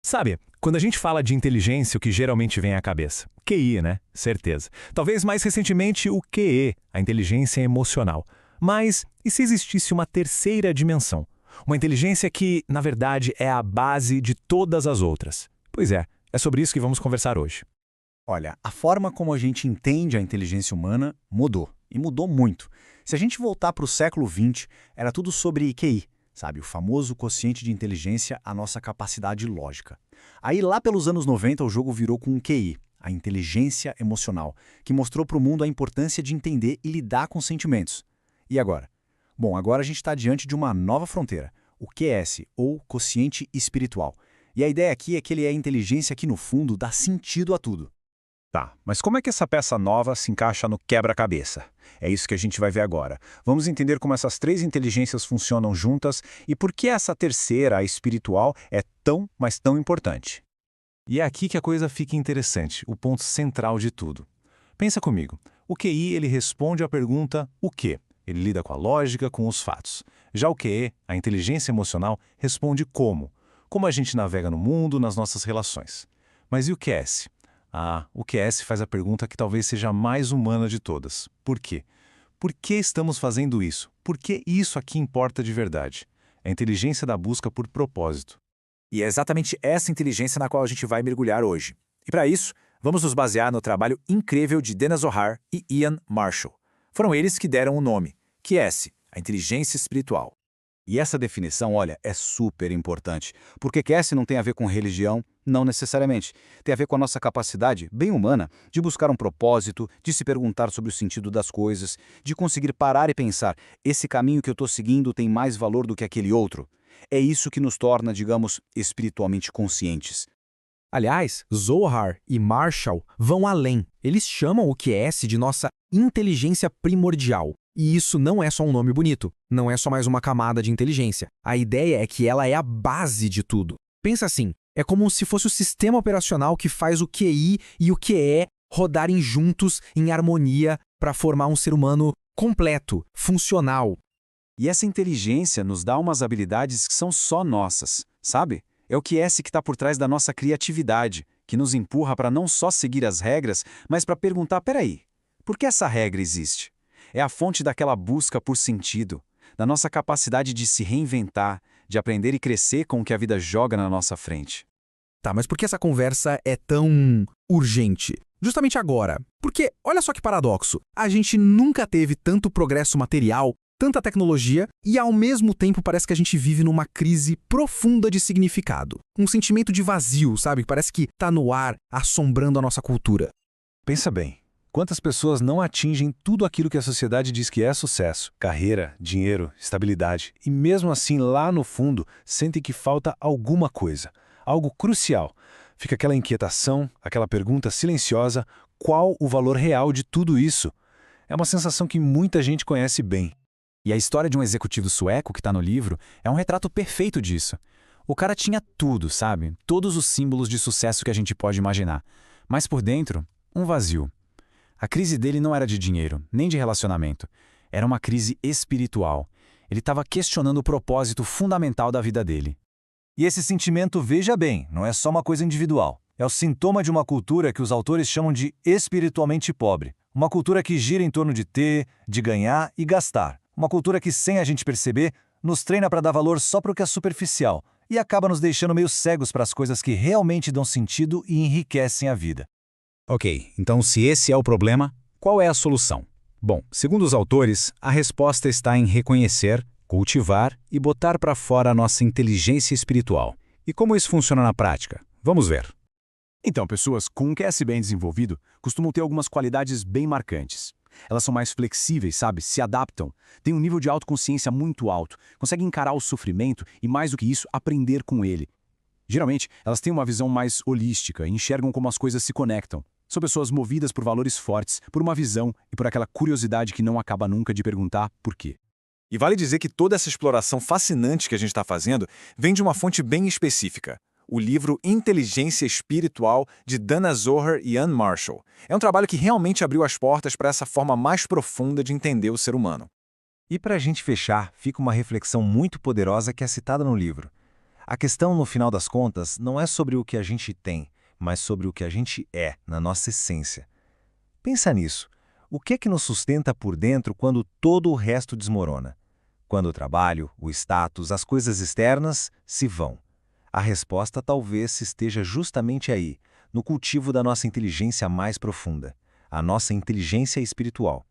Sabe, quando a gente fala de inteligência, o que geralmente vem à cabeça? QI, né? Certeza. Talvez mais recentemente o QE, a inteligência emocional. Mas e se existisse uma terceira dimensão? Uma inteligência que, na verdade, é a base de todas as outras. Pois é sobre isso que vamos conversar hoje. Olha, a forma como a gente entende a inteligência humana mudou, e mudou muito. Se a gente voltar para o século XX, era tudo sobre QI, sabe? O famoso quociente de inteligência, a nossa capacidade lógica. Aí, lá pelos anos 90, o jogo virou com o QI, a inteligência emocional, que mostrou para o mundo a importância de entender e lidar com sentimentos. E agora? Bom, agora a gente está diante de uma nova fronteira, o QS, ou quociente espiritual. E a ideia aqui é que ele é a inteligência que, no fundo, dá sentido a tudo. Tá, mas como é que essa peça nova se encaixa no quebra-cabeça? É isso que a gente vai ver agora. Vamos entender como essas três inteligências funcionam juntas e por que essa terceira, a espiritual, é tão, mas tão importante. E é aqui que a coisa fica interessante, o ponto central de tudo. Pensa comigo, o QI ele responde à pergunta o quê? Ele lida com a lógica, com os fatos. Já o QE, a inteligência emocional, responde como. Como a gente navega no mundo, nas nossas relações. Mas e o QS? O QS faz a pergunta que talvez seja a mais humana de todas. Por quê? Por que estamos fazendo isso? Por que isso aqui importa de verdade? É a inteligência da busca por propósito. E é exatamente essa inteligência na qual a gente vai mergulhar hoje. E para isso, vamos nos basear no trabalho incrível de Dana Zohar e Ian Marshall. Foram eles que deram o nome, QS, a inteligência espiritual. E essa definição, olha, é super importante, porque QS não tem a ver com religião, não necessariamente. Tem a ver com a nossa capacidade, bem humana, de buscar um propósito, de se perguntar sobre o sentido das coisas, de conseguir parar e pensar, esse caminho que eu estou seguindo tem mais valor do que aquele outro. É isso que nos torna, digamos, espiritualmente conscientes. Aliás, Zohar e Marshall vão além. Eles chamam o QS de nossa inteligência primordial. E isso não é só um nome bonito, não é só mais uma camada de inteligência. A ideia é que ela é a base de tudo. Pensa assim, é como se fosse o sistema operacional que faz o QI e o QE rodarem juntos em harmonia para formar um ser humano completo, funcional. E essa inteligência nos dá umas habilidades que são só nossas, sabe? É o QS que está por trás da nossa criatividade, que nos empurra para não só seguir as regras, mas para perguntar, peraí, por que essa regra existe? É a fonte daquela busca por sentido, da nossa capacidade de se reinventar, de aprender e crescer com o que a vida joga na nossa frente. Tá, mas por que essa conversa é tão urgente? Justamente agora. Porque, olha só que paradoxo, a gente nunca teve tanto progresso material, tanta tecnologia, e ao mesmo tempo parece que a gente vive numa crise profunda de significado. Um sentimento de vazio, sabe? Parece que tá no ar, assombrando a nossa cultura. Pensa bem. Quantas pessoas não atingem tudo aquilo que a sociedade diz que é sucesso? Carreira, dinheiro, estabilidade. E mesmo assim, lá no fundo, sentem que falta alguma coisa. Algo crucial. Fica aquela inquietação, aquela pergunta silenciosa, qual o valor real de tudo isso? É uma sensação que muita gente conhece bem. E a história de um executivo sueco que está no livro é um retrato perfeito disso. O cara tinha tudo, sabe? Todos os símbolos de sucesso que a gente pode imaginar. Mas por dentro, um vazio. A crise dele não era de dinheiro, nem de relacionamento. Era uma crise espiritual. Ele estava questionando o propósito fundamental da vida dele. E esse sentimento, veja bem, não é só uma coisa individual. É o sintoma de uma cultura que os autores chamam de espiritualmente pobre. Uma cultura que gira em torno de ter, de ganhar e gastar. Uma cultura que, sem a gente perceber, nos treina para dar valor só para o que é superficial e acaba nos deixando meio cegos para as coisas que realmente dão sentido e enriquecem a vida. Ok, então se esse é o problema, qual é a solução? Bom, segundo os autores, a resposta está em reconhecer, cultivar e botar para fora a nossa inteligência espiritual. E como isso funciona na prática? Vamos ver. Então, pessoas com um QS bem desenvolvido costumam ter algumas qualidades bem marcantes. Elas são mais flexíveis, sabe? Se adaptam, têm um nível de autoconsciência muito alto, conseguem encarar o sofrimento e, mais do que isso, aprender com ele. Geralmente, elas têm uma visão mais holística e enxergam como as coisas se conectam. São pessoas movidas por valores fortes, por uma visão e por aquela curiosidade que não acaba nunca de perguntar por quê. E vale dizer que toda essa exploração fascinante que a gente está fazendo vem de uma fonte bem específica. O livro Inteligência Espiritual, de Dana Zohar e Ian Marshall. É um trabalho que realmente abriu as portas para essa forma mais profunda de entender o ser humano. E para a gente fechar, fica uma reflexão muito poderosa que é citada no livro. A questão, no final das contas, não é sobre o que a gente tem, mas sobre o que a gente é, na nossa essência. Pensa nisso. O que é que nos sustenta por dentro quando todo o resto desmorona? Quando o trabalho, o status, as coisas externas se vão. A resposta talvez esteja justamente aí, no cultivo da nossa inteligência mais profunda, a nossa inteligência espiritual.